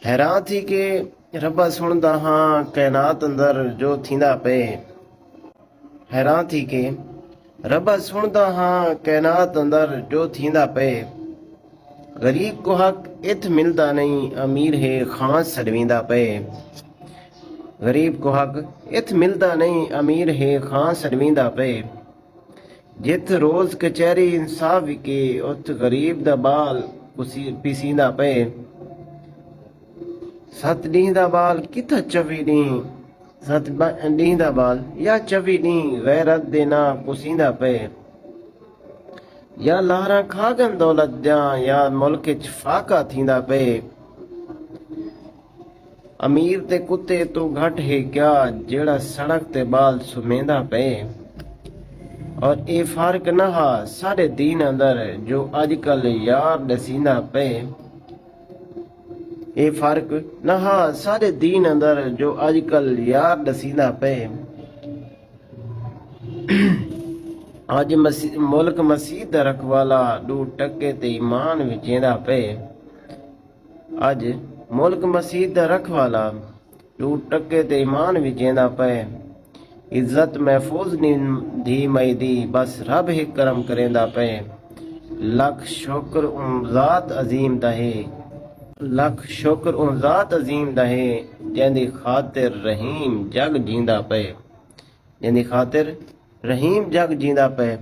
हैरान थी के रब्बा सुणदा हाँ कायनात अंदर जो थींदा पे। हैरान थी के रब्बा सुणदा हाँ कायनात अंदर जो थींदा पे। गरीब को हक इत मिलदा नहीं अमीर है खां सड़वींदा पे। गरीब को हक इत मिलदा नहीं अमीर है खां सड़वींदा पे। जित रोज कचहरी इंसाफ विके उत गरीब दा बाल पीसींदा पे। सत ॾींहं दा बाल किथा 24 ॾींहं सत ॾींहं दा बाल या 24 ॾींहं गैरत दे ना पुसींदा पे। या लारा खागन दौलत दियां या मुल्क च फाका थींदा पे। अमीर ते कुत्ते तो घट है क्या जेड़ा सड़क ते बाल सुमेंदा पे। और ये फर्क न हा साढ़े दीन अंदर जो अजकल यार दसींदा पे। ये फर्क न हा साढ़े दीन अंदर जो अजकल यार दसींदा पे। अज मुल्क मसीह दा रखवाला दू टके ते ईमान विचेंदा पे। अज मुल्क मसीह दा रखवाला दू टके ते ईमान विचेंदा पे। इज्जत महफूज धी मई दी बस रब ही करम करेंदा पे। लख शुक्र ज़ात अजीम दा है। लख शुक्र ज़ात अजीम दा है जंदी खातिर रहीम जग जींदा पे। जंदी खातिर रहीम जग जींदा पे।